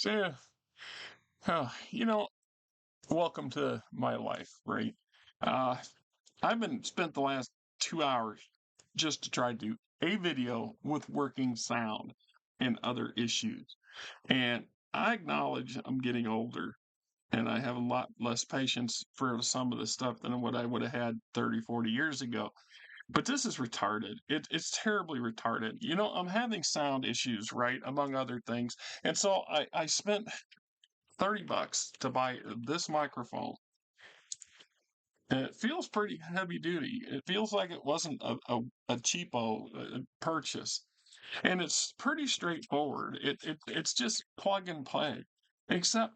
So, you know, welcome to my life, right? Uh, I've been spent the last 2 hours just to try to do a video with working sound and other issues. And I acknowledge I'm getting older and I have a lot less patience for some of the stuff than what I would have had 30, 40 years ago. But this is retarded. It's terribly retarded. I'm having sound issues, right? Among other things. And so I spent $30 to buy this microphone. And it feels pretty heavy duty. It feels like it wasn't a cheapo purchase. And it's pretty straightforward. It's just plug and play. Except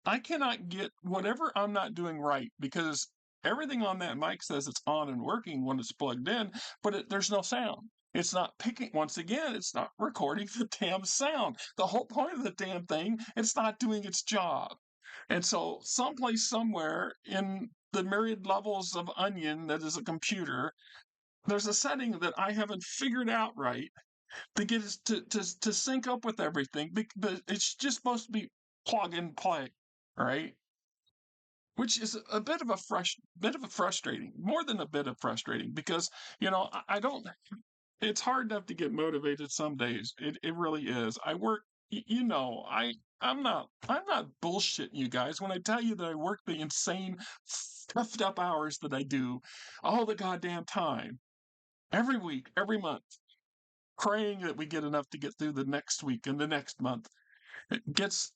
I cannot get whatever I'm not doing right because everything on that mic says it's on and working when it's plugged in, but there's no sound. It's not picking, once again, it's not recording the damn sound. The whole point of the damn thing, it's not doing its job. And so, someplace, somewhere in the myriad levels of onion that is a computer, there's a setting that I haven't figured out right to get us to sync up with everything. But it's just supposed to be plug and play, right? Which is a bit of a frustrating, more than a bit of frustrating, because I don't. It's hard enough to get motivated some days. It really is. I work. I'm not bullshitting you guys when I tell you that I work the insane, stuffed up hours that I do all the goddamn time, every week, every month, praying that we get enough to get through the next week and the next month. It gets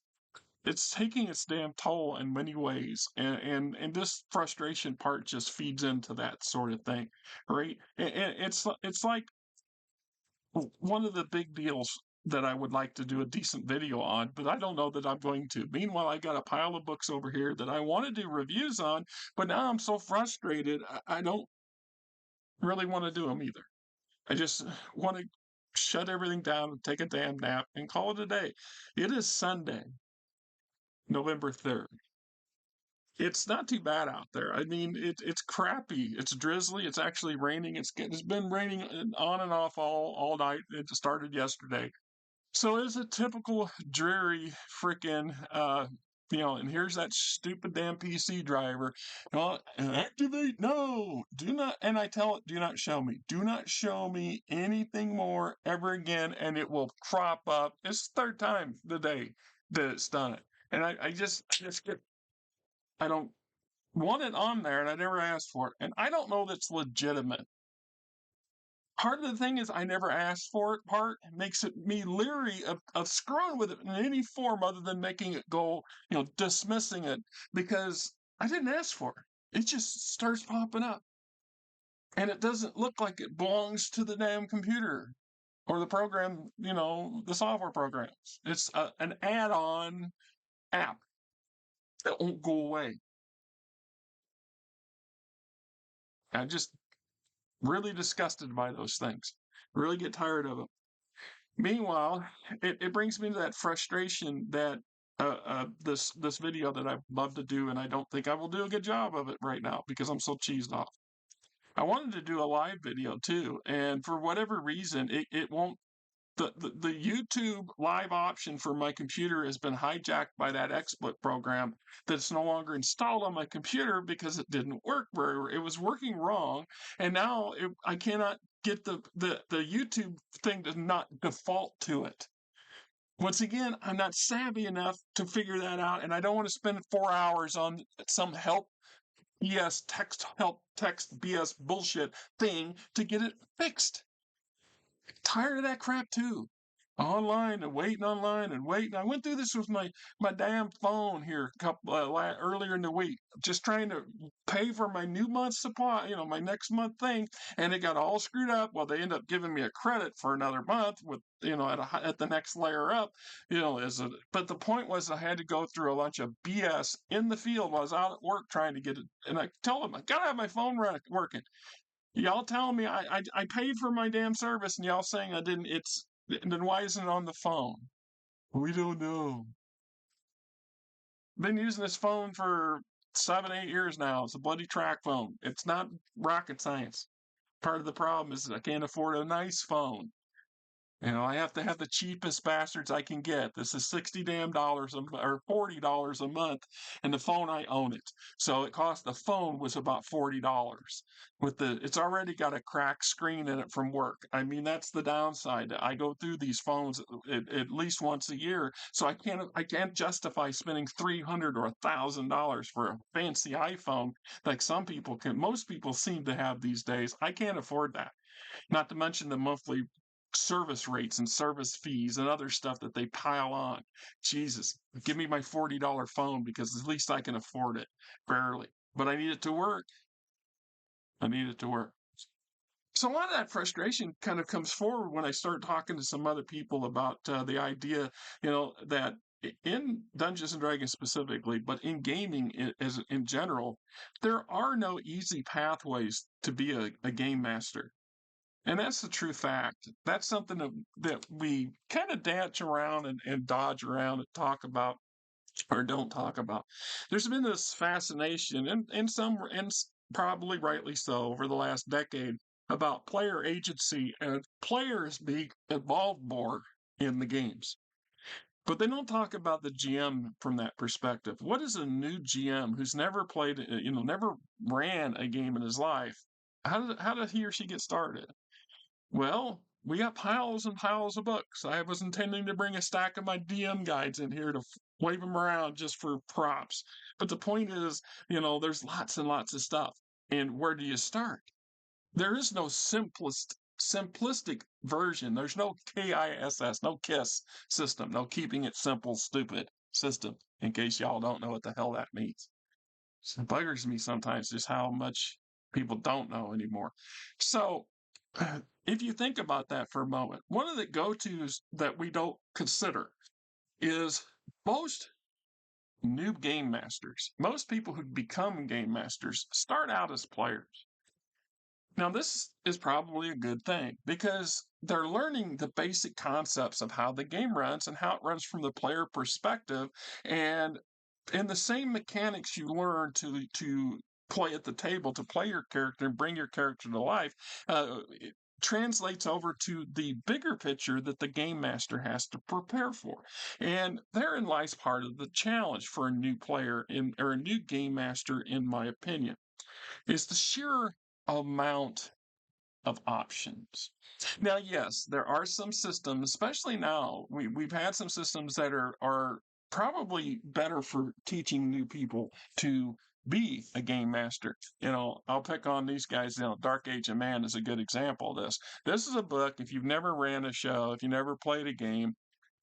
it's taking its damn toll in many ways, and this frustration part just feeds into that sort of thing, right? And it's like one of the big deals that I would like to do a decent video on, but I don't know that I'm going to. Meanwhile, I got a pile of books over here that I want to do reviews on, but now I'm so frustrated, I don't really want to do them either. I just want to shut everything down and take a damn nap and call it a day. It is Sunday, November 3rd. It's not too bad out there. I mean, it's crappy. It's drizzly. It's actually raining. It's been raining on and off all night. It started yesterday. So it's a typical dreary frickin' and here's that stupid damn PC driver. Activate no, do not, and I tell it, do not show me. Do not show me anything more ever again, and it will crop up. It's the third time today that it's done it. And I just get, I don't want it on there, and I never asked for it. And I don't know that's legitimate. Part of the thing is I never asked for it part makes it me leery of screwing with it in any form other than making it go, dismissing it because I didn't ask for it. It just starts popping up. And it doesn't look like it belongs to the damn computer or the program, the software programs. It's an add on app that won't go away. I'm just really disgusted by those things. Really get tired of them. Meanwhile, it brings me to that frustration that this video that I'd love to do, and I don't think I will do a good job of it right now because I'm so cheesed off. I wanted to do a live video too, and for whatever reason, it won't. The YouTube live option for my computer has been hijacked by that XSplit program that's no longer installed on my computer because it didn't work it was working wrong, and now I cannot get the YouTube thing to not default to it. Once again, I'm not savvy enough to figure that out, and I don't want to spend 4 hours on some text BS bullshit thing to get it fixed. Tired of that crap too. Online and waiting online and waiting. I went through this with my damn phone here earlier in the week, just trying to pay for my new month supply, my next month thing, and it got all screwed up. Well, they end up giving me a credit for another month with at the next layer up, but the point was I had to go through a bunch of BS in the field while I was out at work trying to get it, and I told them I gotta have my phone working. Y'all telling me I paid for my damn service, and y'all saying I didn't. Then why isn't it on the phone? We don't know. Been using this phone for 7, 8 years now. It's a bloody track phone. It's not rocket science. Part of the problem is that I can't afford a nice phone. I have to have the cheapest bastards I can get. This is $60 or $40 a month, and the phone I own it. So it cost the phone was about $40. It's already got a cracked screen in it from work. I mean, that's the downside. I go through these phones at least once a year, so I can't justify spending $300 or $1,000 for a fancy iPhone like some people can. Most people seem to have these days. I can't afford that. Not to mention the monthly service rates and service fees and other stuff that they pile on. Jesus, give me my $40 phone because at least I can afford it. Barely. But I need it to work. I need it to work. So a lot of that frustration kind of comes forward when I start talking to some other people about the idea, that in Dungeons and Dragons specifically, but in gaming as in general, there are no easy pathways to be a game master. And that's the true fact. That's something that we kind of dance around and dodge around and talk about or don't talk about. There's been this fascination, and probably rightly so, over the last decade about player agency and players being involved more in the games. But they don't talk about the GM from that perspective. What is a new GM who's never played, never ran a game in his life? How did he or she get started? Well, we got piles and piles of books. I was intending to bring a stack of my DM guides in here to wave them around just for props. But the point is, there's lots and lots of stuff. And where do you start? There is no simplistic version. There's no KISS, no KISS system, no keeping it simple, stupid system, in case y'all don't know what the hell that means. It buggers me sometimes just how much people don't know anymore. So, if you think about that for a moment, one of the go tos that we don't consider is most new game masters, most people who become game masters start out as players. Now, this is probably a good thing because they're learning the basic concepts of how the game runs and how it runs from the player perspective. And the same mechanics you learn to play at the table, to play your character and bring your character to life, it translates over to the bigger picture that the game master has to prepare for. And therein lies part of the challenge for a new player or a new game master, in my opinion, is the sheer amount of options. Now, yes, there are some systems, especially now, we've had some systems that are probably better for teaching new people to be a game master. I'll pick on these guys. Dark Age of Man is a good example of this. This is a book. If you've never ran a show, if you never played a game,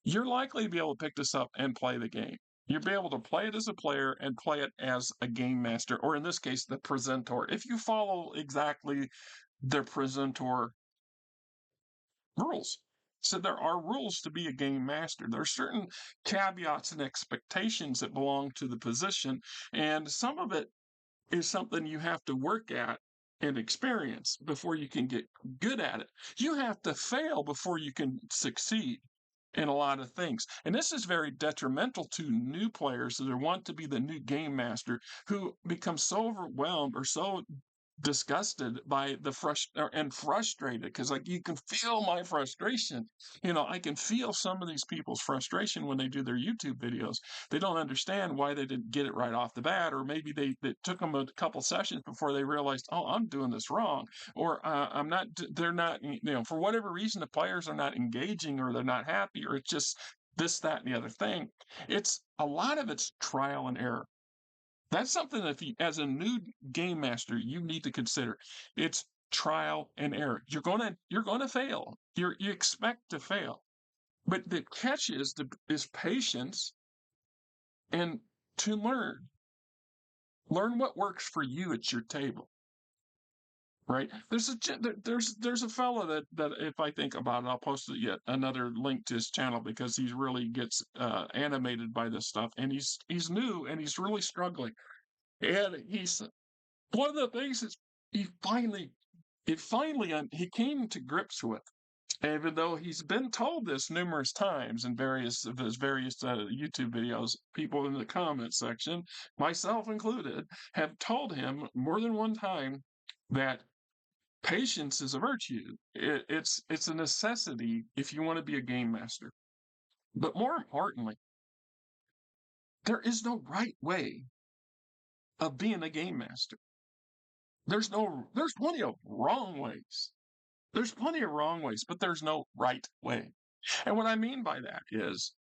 you're likely to be able to pick this up and play the game. You'll be able to play it as a player and play it as a game master, or in this case, the presentor. If you follow exactly the presentor rules. So there are rules to be a game master. There are certain caveats and expectations that belong to the position, and some of it is something you have to work at and experience before you can get good at it. You have to fail before you can succeed in a lot of things. And this is very detrimental to new players that want to be the new game master, who become so overwhelmed or so disgusted by and frustrated, because like you can feel my frustration. I can feel some of these people's frustration when they do their YouTube videos. They don't understand why they didn't get it right off the bat, or maybe they took them a couple sessions before they realized, oh, I'm doing this wrong, or I'm not. They're not. For whatever reason, the players are not engaging, or they're not happy, or it's just this, that, and the other thing. It's a lot of it's trial and error. That's something that, as a new game master, you need to consider. It's trial and error. You're gonna fail. You expect to fail, but the catch is patience and to learn what works for you at your table. Right? There's a fellow that if I think about it, I'll post it yet another link to his channel because he really gets animated by this stuff, and he's new and he's really struggling. And he's one of the things is he he came to grips with, even though he's been told this numerous times in various of his various YouTube videos. People in the comment section, myself included, have told him more than one time that Patience is a virtue. It's a necessity if you want to be a game master. But more importantly, there is no right way of being a game master. There's plenty of wrong ways. There's plenty of wrong ways, but there's no right way. And what I mean by that is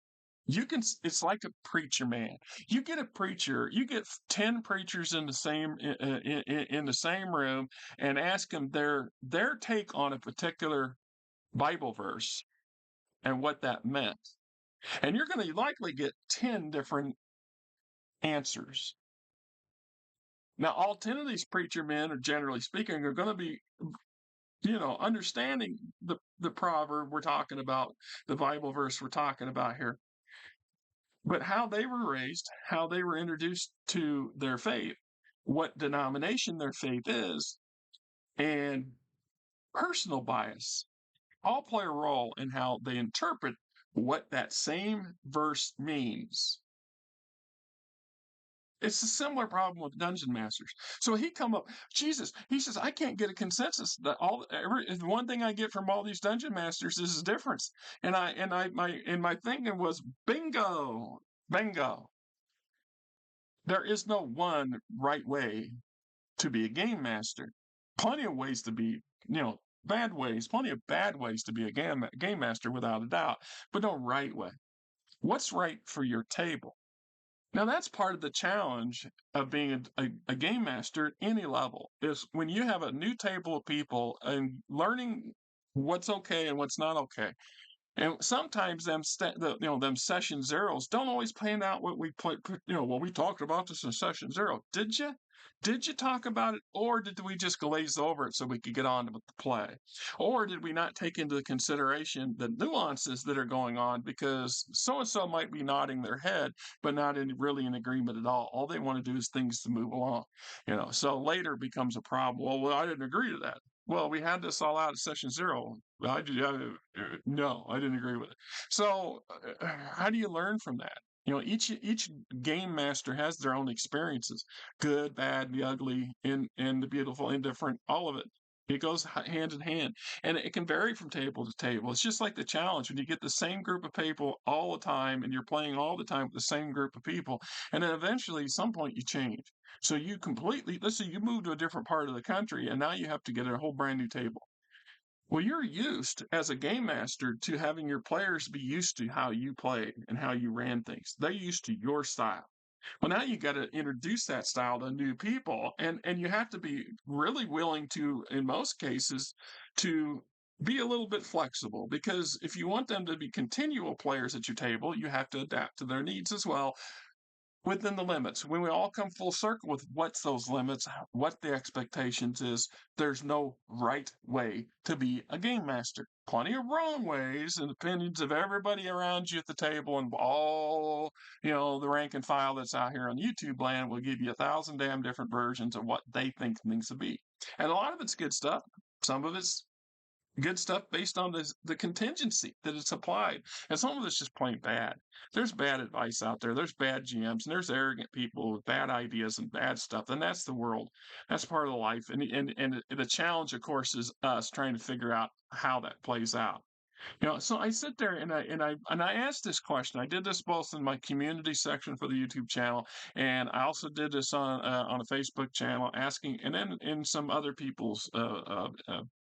it's like a preacher, man. You get a preacher, you get 10 preachers in the same in the same room and ask them their take on a particular Bible verse and what that meant. And you're going to likely get 10 different answers. Now, all 10 of these preacher men, are generally speaking, are going to be, understanding the proverb we're talking about, the Bible verse we're talking about here. But how they were raised, how they were introduced to their faith, what denomination their faith is, and personal bias all play a role in how they interpret what that same verse means. It's a similar problem with dungeon masters. So he come up, Jesus, he says, I can't get a consensus. The one thing I get from all these dungeon masters is a difference. My thinking was bingo. There is no one right way to be a game master. Plenty of ways to be, bad ways, plenty of bad ways to be a game master without a doubt, but no right way. What's right for your table? Now, that's part of the challenge of being a game master at any level is when you have a new table of people and learning what's okay and what's not okay. And sometimes them session zeros don't always pan out what we play. Well, we talked about this in session zero. Did you? Did you talk about it, or did we just glaze over it so we could get on with the play? Or did we not take into consideration the nuances that are going on because so and so might be nodding their head, but not really in agreement at all? All they want to do is things to move along, So later becomes a problem. Well, I didn't agree to that. Well, we had this all out at session zero. No, I didn't agree with it. So, how do you learn from that? Each game master has their own experiences, good, bad, the ugly, and the beautiful, indifferent, all of it. It goes hand in hand, and it can vary from table to table. It's just like the challenge when you get the same group of people all the time, and you're playing all the time with the same group of people, and then eventually, at some point, you change. So let's say you move to a different part of the country, and now you have to get a whole brand new table. Well, you're used as a game master to having your players be used to how you play and how you ran things. They're used to your style. Well, now you got to introduce that style to new people, and you have to be really willing to, in most cases, to be a little bit flexible because if you want them to be continual players at your table, you have to adapt to their needs as well within the limits. When we all come full circle with what's those limits, what the expectations is, there's no right way to be a game master. Plenty of wrong ways and opinions of everybody around you at the table and all, the rank and file that's out here on YouTube land will give you 1,000 damn different versions of what they think things to be. And a lot of it's good stuff. Some of it's good stuff based on the contingency that it's applied. And some of it's just plain bad. There's bad advice out there. There's bad GMs, and there's arrogant people with bad ideas and bad stuff. And that's the world. That's part of the life. And the challenge, of course, is us trying to figure out how that plays out. So I sit there and I asked this question. I did this both in my community section for the YouTube channel, and I also did this on a Facebook channel, asking, and then in some other people's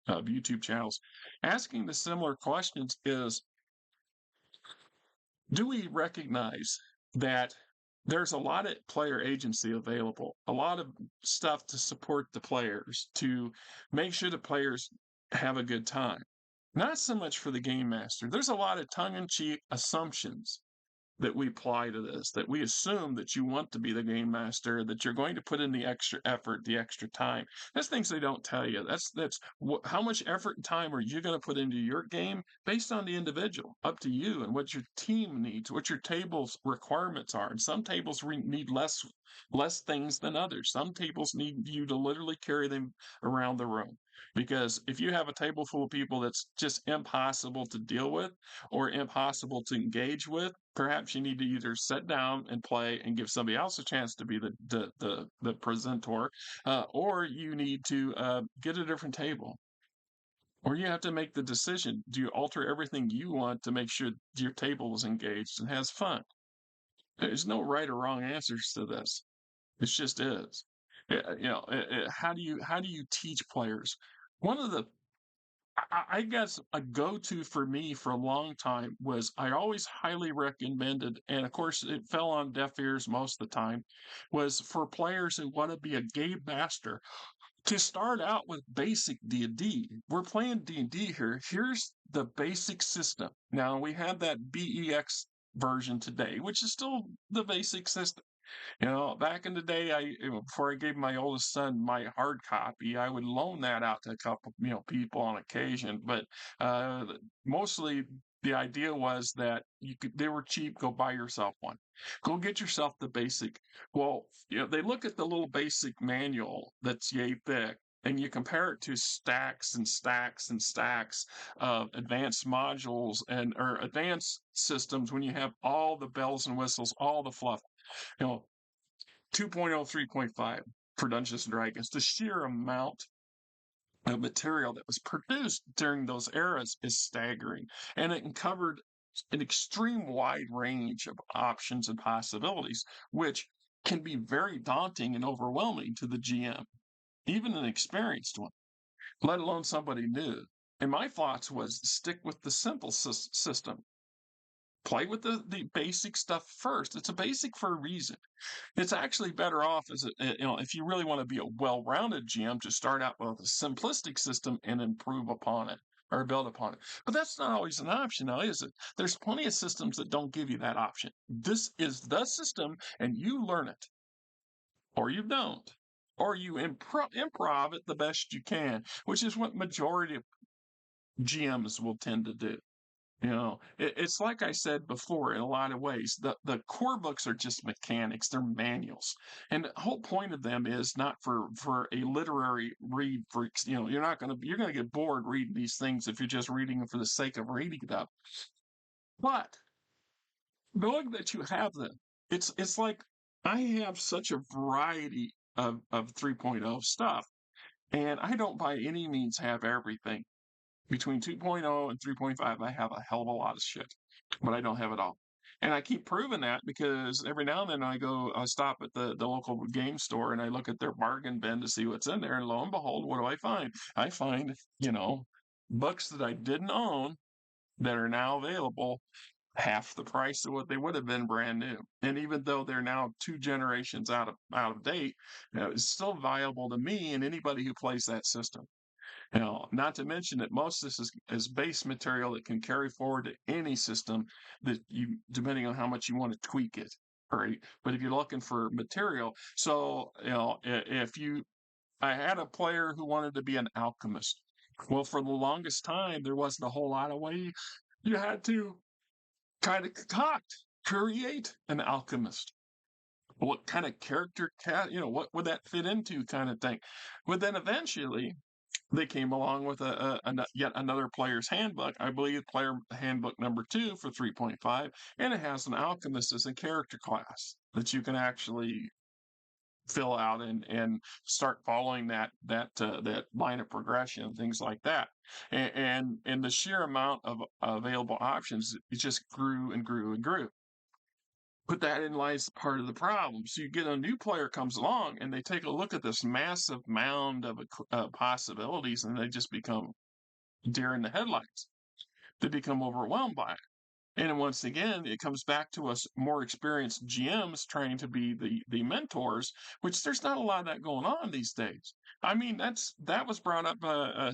YouTube channels, asking the similar questions is: do we recognize that there's a lot of player agency available, a lot of stuff to support the players, to make sure the players have a good time? Not so much for the game master. There's a lot of tongue-in-cheek assumptions that we apply to this, that we assume that you want to be the game master, that you're going to put in the extra effort, the extra time. That's things they don't tell you. How much effort and time are you going to put into your game based on the individual, up to you and what your team needs, what your table's requirements are. And some tables need less things than others. Some tables need you to literally carry them around the room. Because if you have a table full of people that's just impossible to deal with or impossible to engage with, perhaps you need to either sit down and play and give somebody else a chance to be the presenter, or you need to get a different table. Or you have to make the decision. Do you alter everything you want to make sure your table is engaged and has fun? There's no right or wrong answers to this. It just is. How do you teach players? One of the I guess a go-to for me for a long time was I always highly recommended, and of course it fell on deaf ears most of the time, was for players who want to be a game master to start out with basic D&D. We're playing D&D here. Here's the basic system. Now we have that BEX version today, which is still the basic system. Back in the day, before I gave my oldest son my hard copy, I would loan that out to a couple, people on occasion. But uh, mostly, the idea was that they were cheap. Go buy yourself one. Go get yourself the basic. Well, they look at the little basic manual that's yay thick, and you compare it to stacks and stacks and stacks of advanced modules and or advanced systems when you have all the bells and whistles, all the fluff. You know, 2.0, 3.5 for Dungeons and Dragons. The sheer amount of material that was produced during those eras is staggering, and it covered an extreme wide range of options and possibilities, which can be very daunting and overwhelming to the GM, even an experienced one, let alone somebody new. And my thoughts was stick with the simple system. Play with the basic stuff first. It's a basic for a reason. It's actually better off if you really want to be a well-rounded GM to start out with a simplistic system and improve upon it or build upon it. But that's not always an option now, is it? There's plenty of systems that don't give you that option. This is the system and you learn it or you don't. Or you improv it the best you can, which is what majority of GMs will tend to do. It's like I said before, in a lot of ways, the core books are just mechanics, they're manuals. And the whole point of them is not for a literary read for, you're going to get bored reading these things if you're just reading them for the sake of reading them. But knowing that you have them, it's like I have such a variety of 3.0 stuff, and I don't by any means have everything. Between 2.0 and 3.5, I have a hell of a lot of shit, but I don't have it all. And I keep proving that because every now and then I stop at the local game store and I look at their bargain bin to see what's in there. And lo and behold, what do I find? I find, books that I didn't own that are now available half the price of what they would have been brand new. And even though they're now 2 generations out of date, it's still viable to me and anybody who plays that system. Not to mention that most of this is base material that can carry forward to any system that depending on how much you want to tweak it, right? But if you're looking for material, so I had a player who wanted to be an alchemist. Well, for the longest time, there wasn't a whole lot of way you had to kind of create an alchemist. What kind of character what would that fit into kind of thing. But then eventually they came along with yet another player's handbook. I believe player handbook number 2 for 3.5, and it has an alchemist as a character class that you can actually fill out and start following that line of progression and things like that. And the sheer amount of available options, it just grew and grew and grew. But that in lies part of the problem. So you get a new player comes along and they take a look at this massive mound of possibilities and they just become deer in the headlights. They become overwhelmed by it. And once again, it comes back to us more experienced GMs trying to be the mentors, which there's not a lot of that going on these days. I mean, that was brought up.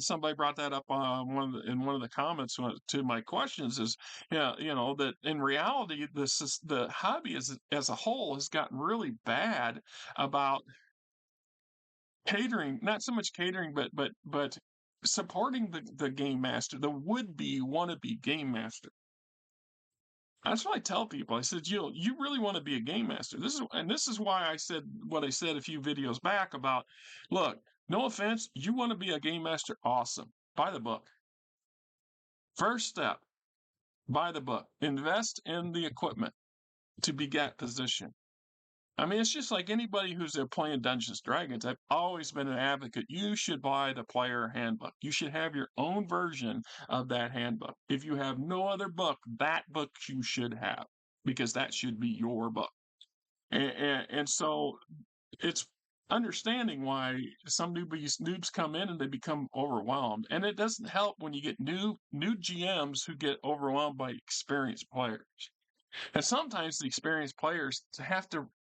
Somebody brought that up in one of the comments to my questions. Is that in reality, the hobby as a whole has gotten really bad about catering. Not so much catering, but supporting the game master, the would-be wannabe game master. That's what I tell people. I said, you really want to be a game master. This is why I said what I said a few videos back about, look, no offense, you want to be a game master, awesome. Buy the book. First step, buy the book. Invest in the equipment to be that position. I mean, it's just like anybody who's playing Dungeons and Dragons. I've always been an advocate. You should buy the player handbook. You should have your own version of that handbook. If you have no other book, that book you should have because that should be your book. And so it's understanding why some noobs come in and they become overwhelmed. And it doesn't help when you get new GMs who get overwhelmed by experienced players. And sometimes the experienced players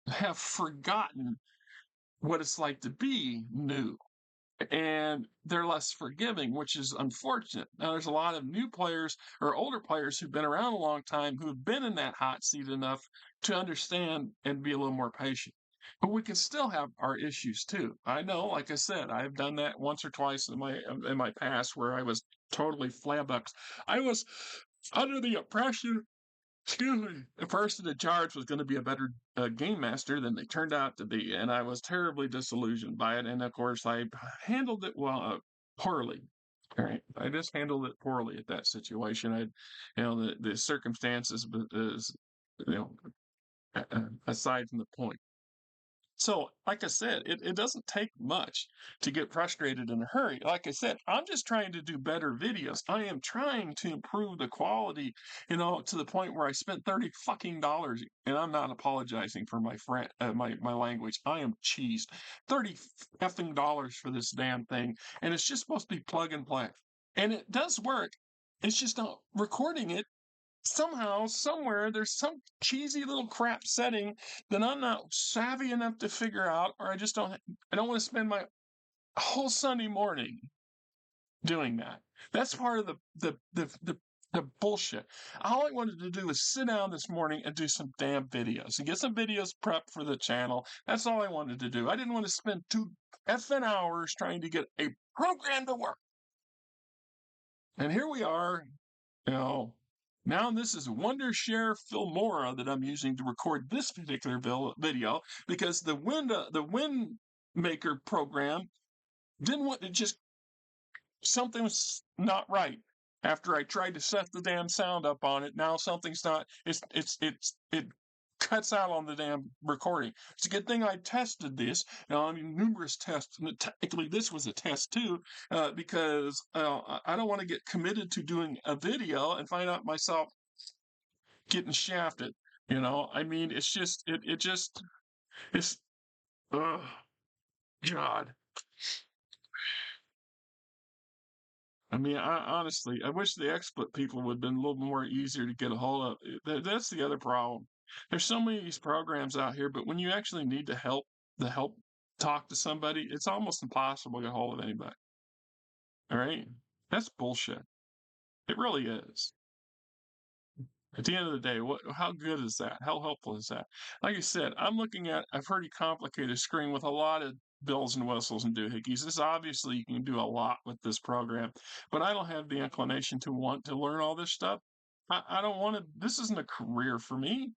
have forgotten what it's like to be new and they're less forgiving, which is unfortunate. Now, there's a lot of new players or older players who've been around a long time who've been in that hot seat enough to understand and be a little more patient. But we can still have our issues too. I know, like I said, I've done that once or twice in my past where I was totally flabbergasted. I was under the impression, excuse me, the person in charge was going to be a better game master than they turned out to be, and I was terribly disillusioned by it. And of course, I handled it poorly. All right, I just handled it poorly at that situation. The circumstances is, you know, aside from the point. So, like I said, it doesn't take much to get frustrated in a hurry. Like I said, I'm just trying to do better videos. I am trying to improve the quality, to the point where I spent $30 fucking, and I'm not apologizing for my language. I am cheesed. $30 for this damn thing, and it's just supposed to be plug and play, and it does work. It's just not recording it somehow, somewhere, there's some cheesy little crap setting that I'm not savvy enough to figure out, or I don't want to spend my whole Sunday morning doing that. That's part of the bullshit. All I wanted to do was sit down this morning and do some damn videos and get some videos prepped for the channel. That's all I wanted to do. I didn't want to spend 2 effing hours trying to get a program to work. And here we are, you know, now this is Wondershare Filmora that I'm using to record this particular video because the Wind Maker program didn't want to just something was not right. After I tried to set the damn sound up on it, now something's not. It cuts out on the damn recording. It's a good thing I tested this. Now, I mean, numerous tests, and technically this was a test too, because I don't want to get committed to doing a video and find out myself getting shafted. I mean, it's just, it's, ugh, God. I mean, honestly, I wish the XSplit people would have been a little more easier to get a hold of. That's the other problem. There's so many of these programs out here, but when you actually need the help talk to somebody, it's almost impossible to get a hold of anybody. All right? That's bullshit. It really is. At the end of the day, how good is that? How helpful is that? Like I said, I'm looking at a pretty complicated screen with a lot of bells and whistles and doohickeys. This obviously you can do a lot with this program, but I don't have the inclination to want to learn all this stuff. I don't want to. This isn't a career for me.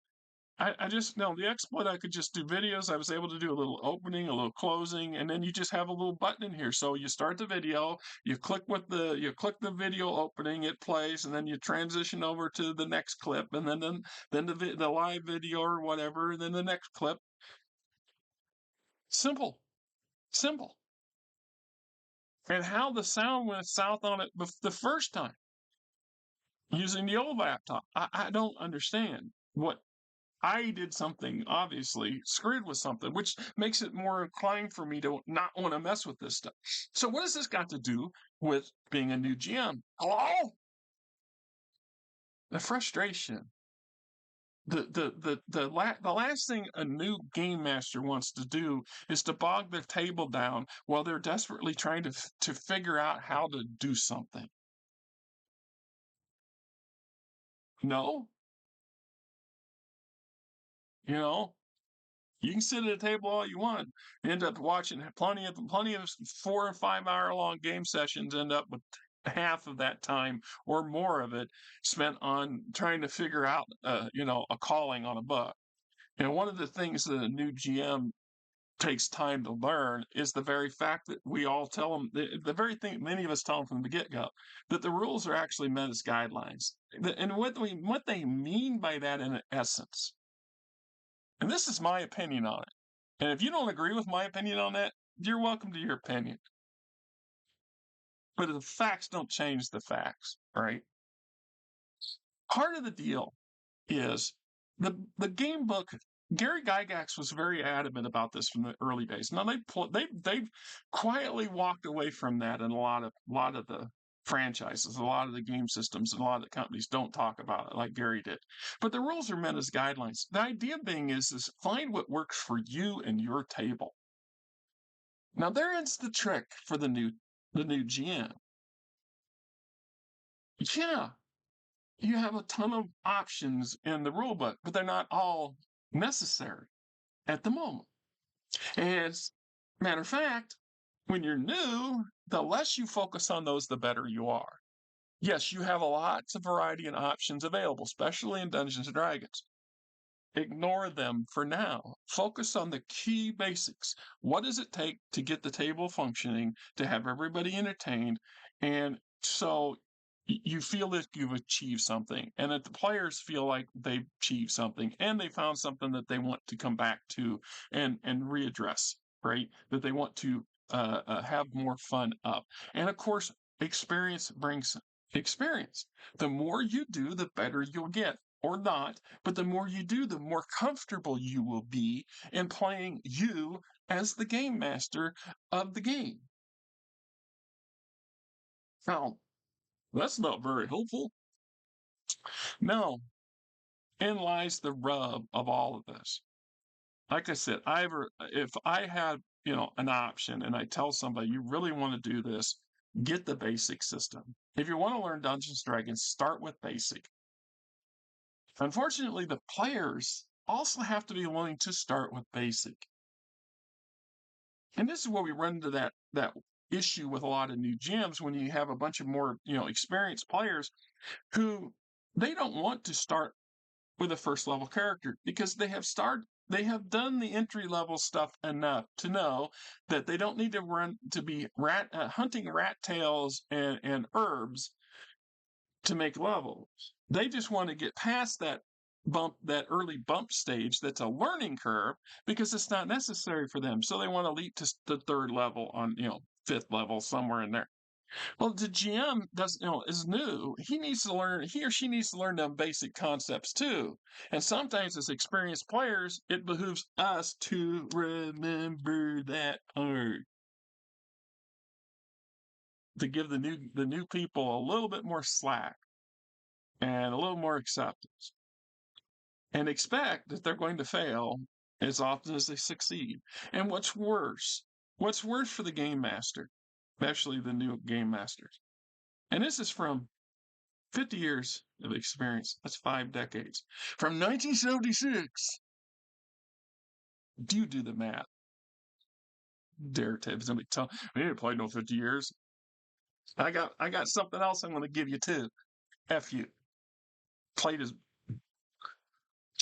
I just no the exploit I could just do videos. I was able to do a little opening, a little closing, and then you just have a little button in here. So you start the video, you click the video opening, it plays, and then you transition over to the next clip, and then the live video or whatever, and then the next clip. Simple, simple. And how the sound went south on it the first time using the old laptop, I don't understand what I did something, obviously, screwed with something, which makes it more inclined for me to not want to mess with this stuff. So, what has this got to do with being a new GM? Hello? The frustration. The last thing a new game master wants to do is to bog their table down while they're desperately trying to figure out how to do something. No, you know, you can sit at a table all you want. End up watching plenty of 4 or 5 hour long game sessions. End up with half of that time or more of it spent on trying to figure out, a calling on a bug. And one of the things that a new GM takes time to learn is the very fact that we all tell them the very thing many of us tell them from the get-go that the rules are actually meant as guidelines. And what they mean by that in essence And this is my opinion on it. And if you don't agree with my opinion on that, you're welcome to your opinion. But the facts don't change the facts, right? Part of the deal is the game book. Gary Gygax was very adamant about this from the early days. Now they've quietly walked away from that, and a lot of the franchises, a lot of the game systems, and a lot of the companies don't talk about it like Gary did. But the rules are meant as guidelines. The idea being is find what works for you and your table. Now there's the trick for the new GM. Yeah, you have a ton of options in the rule book, but they're not all necessary at the moment. As a matter of fact, when you're new, the less you focus on those, the better you are. Yes, you have lots of variety and options available, especially in Dungeons and Dragons. Ignore them for now. Focus on the key basics. What does it take to get the table functioning, to have everybody entertained, and so you feel that you've achieved something, and that the players feel like they've achieved something, and they found something that they want to come back to and readdress, right? That they want to have more fun up. And of course, experience brings experience. The more you do, the better you'll get or not, but the more you do, the more comfortable you will be in playing you as the game master of the game. Now, that's not very helpful. No, in lies the rub of all of this. Like I said, if I had, an option and I tell somebody you really want to do this, get the basic system. If you want to learn Dungeons and Dragons, start with basic. Unfortunately, the players also have to be willing to start with basic. And this is where we run into that issue with a lot of new GMs when you have a bunch of more, experienced players who they don't want to start with a first level character because they have done the entry level stuff enough to know that they don't need to run to be hunting rat tails and herbs to make levels. They just want to get past that early bump stage that's a learning curve because it's not necessary for them. So they want to leap to the third level on, fifth level, somewhere in there. Well, the GM is new. He or she needs to learn them basic concepts too. And sometimes as experienced players, it behooves us to remember that part. To give the new people a little bit more slack and a little more acceptance. And expect that they're going to fail as often as they succeed. And what's worse? What's worse for the game master, especially the new game masters? And this is from 50 years of experience. That's 5 decades. From 1976. Do you do the math? Dare to somebody tell me, I ain't played no 50 years. I got something else I'm going to give you too. F you. Played as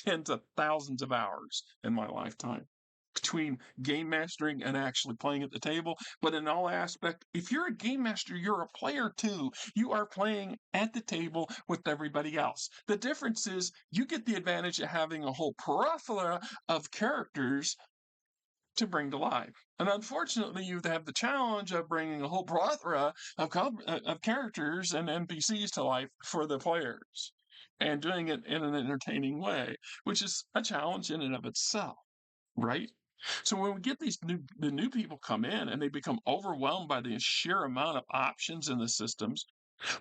tens of thousands of hours in my lifetime between game mastering and actually playing at the table. But in all aspect, if you're a game master, you're a player too. You are playing at the table with everybody else. The difference is you get the advantage of having a whole plethora of characters to bring to life. And unfortunately, you have the challenge of bringing a whole plethora of characters and NPCs to life for the players and doing it in an entertaining way, which is a challenge in and of itself, right? So when we get the new people come in and they become overwhelmed by the sheer amount of options in the systems,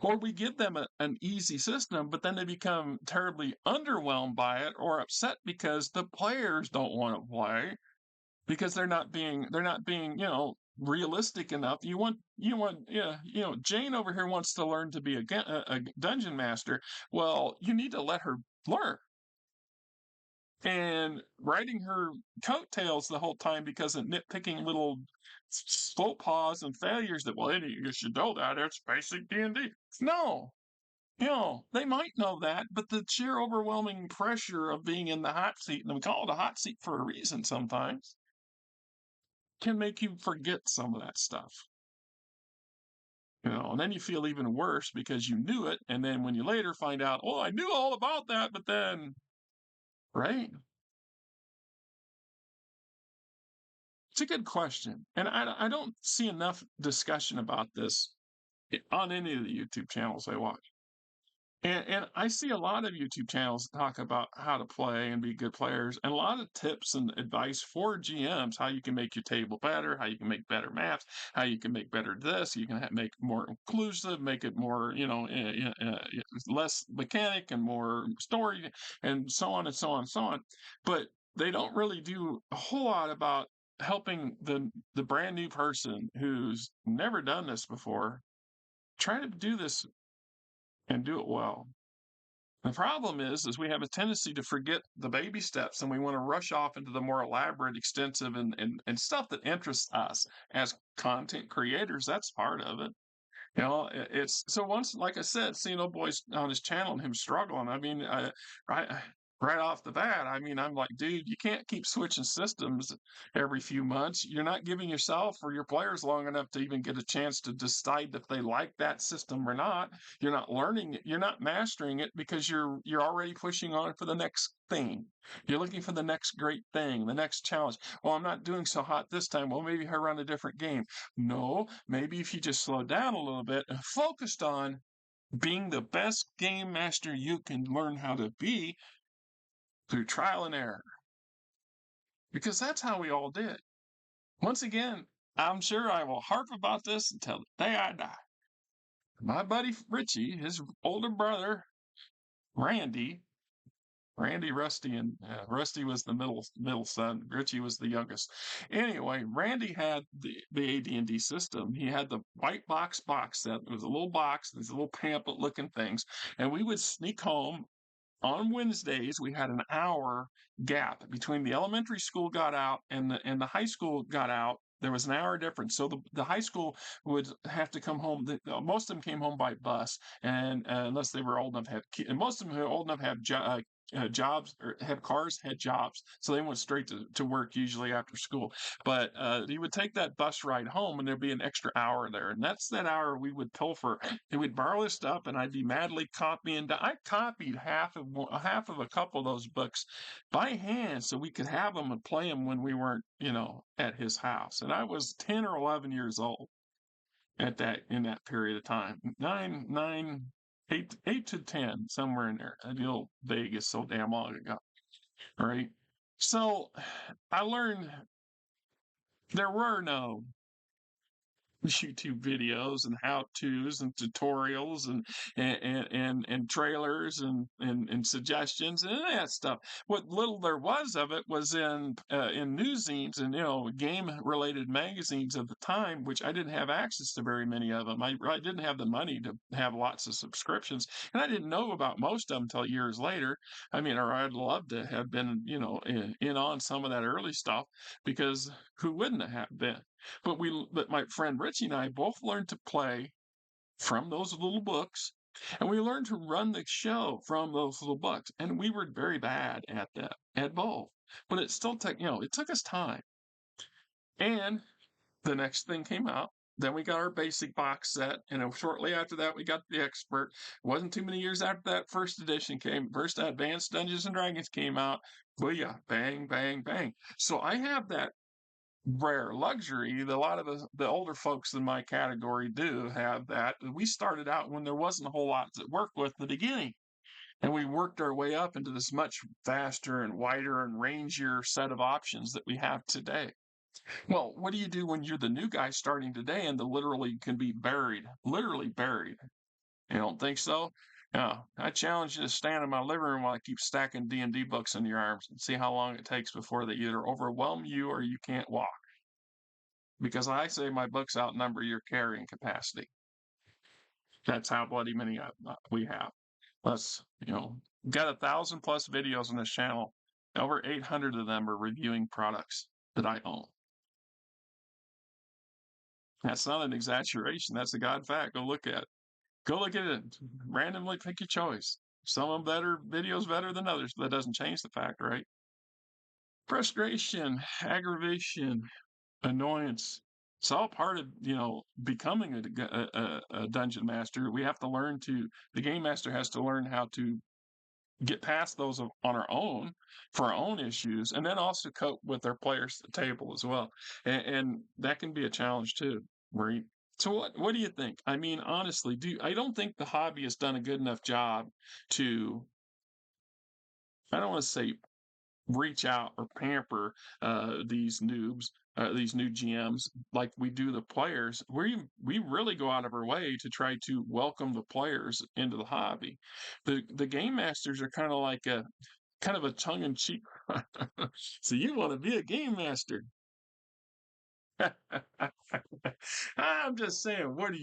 or we give them an easy system, but then they become terribly underwhelmed by it or upset because the players don't want to play because they're not being realistic enough. Yeah, Jane over here wants to learn to be a dungeon master. Well, you need to let her learn. And riding her coattails the whole time because of nitpicking little faux pas and failures that, well, you should know that it's basic D&D. No, they might know that, but the sheer overwhelming pressure of being in the hot seat, and we call it a hot seat for a reason sometimes, can make you forget some of that stuff. And then you feel even worse because you knew it, and then when you later find out, oh, I knew all about that, but then, right? It's a good question, and I don't see enough discussion about this on any of the YouTube channels I watch. And I see a lot of YouTube channels talk about how to play and be good players, and a lot of tips and advice for GMs, how you can make your table better, how you can make better maps, how you can make better this, you can make more inclusive, make it more, less mechanic and more story, and so on and so on and so on. But they don't really do a whole lot about helping the brand new person who's never done this before try to do this and do it well. The problem is we have a tendency to forget the baby steps and we want to rush off into the more elaborate, extensive, and stuff that interests us as content creators. That's part of it. It's so once, like I said, seeing old boys on his channel and him struggling. I mean, right, right off the bat, I mean, I'm like, dude, you can't keep switching systems every few months. You're not giving yourself or your players long enough to even get a chance to decide if they like that system or not. You're not learning it. You're not mastering it because you're already pushing on for the next thing. You're looking for the next great thing, the next challenge. Well, I'm not doing so hot this time. Well, maybe I run a different game. No, maybe if you just slow down a little bit and focused on being the best game master you can learn how to be through trial and error, because that's how we all did. Once again, I'm sure I will harp about this until the day I die. My buddy Richie, his older brother, Randy, Randy, Rusty, and Rusty was the middle son. Richie was the youngest. Anyway, Randy had the AD&D system. He had the white box set. It was a little box, these little pamphlet looking things, and we would sneak home on Wednesdays. We had an hour gap between the elementary school got out and the high school got out. There was an hour difference. So the high school would have to come home. Most of them came home by bus, and unless they were old enough to have kids, and most of them who were old enough to have jobs or have cars, had jobs. So they went straight to work usually after school. But he would take that bus ride home and there'd be an extra hour there. And that's that hour we would pilfer. He would borrow his stuff and I'd be madly copying. I copied half of a couple of those books by hand so we could have them and play them when we weren't, at his house. And I was 10 or 11 years old in that period of time. Eight to 10, somewhere in there. I feel Vegas so damn long ago, right? So I learned there were no YouTube videos and how-tos and tutorials and trailers and suggestions and any of that stuff. What little there was of it was in newszines and game-related magazines of the time, which I didn't have access to very many of them. I didn't have the money to have lots of subscriptions, and I didn't know about most of them until years later. I mean, or I'd love to have been in on some of that early stuff, because who wouldn't have been? But my friend Richie and I both learned to play from those little books, and we learned to run the show from those little books. And we were very bad at that, at both. But it still it took us time. And the next thing came out. Then we got our basic box set, and shortly after that, we got the expert. It wasn't too many years after that first edition first Advanced Dungeons and Dragons came out. Booyah, bang, bang, bang. So I have that rare luxury that a lot of the older folks in my category do have. That we started out when there wasn't a whole lot to work with at the beginning, and we worked our way up into this much vaster and wider and rangier set of options that we have today. Well, what do you do when you're the new guy starting today and the literally can be literally buried? You don't think so? Yeah, I challenge you to stand in my living room while I keep stacking D&D books in your arms and see how long it takes before they either overwhelm you or you can't walk, because I say my books outnumber your carrying capacity. That's how bloody many we have. Plus, got 1,000 plus videos on this channel. Over 800 of them are reviewing products that I own. That's not an exaggeration. That's a God fact. Go look at it. Go look at it. Randomly pick your choice. Some of them better videos better than others, but that doesn't change the fact, right? Frustration, aggravation, annoyance. It's all part of becoming a dungeon master. We have to learn the game master has to learn how to get past those on our own for our own issues, and then also cope with our players at the table as well. And that can be a challenge too, right? So what do you think? I mean, honestly, do I don't think the hobby has done a good enough job to, I don't want to say reach out or pamper these noobs, these new GMs, like we do the players. We really go out of our way to try to welcome the players into the hobby. The game masters are kind of a tongue in cheek. So you want to be a game master? I'm just saying. What do you?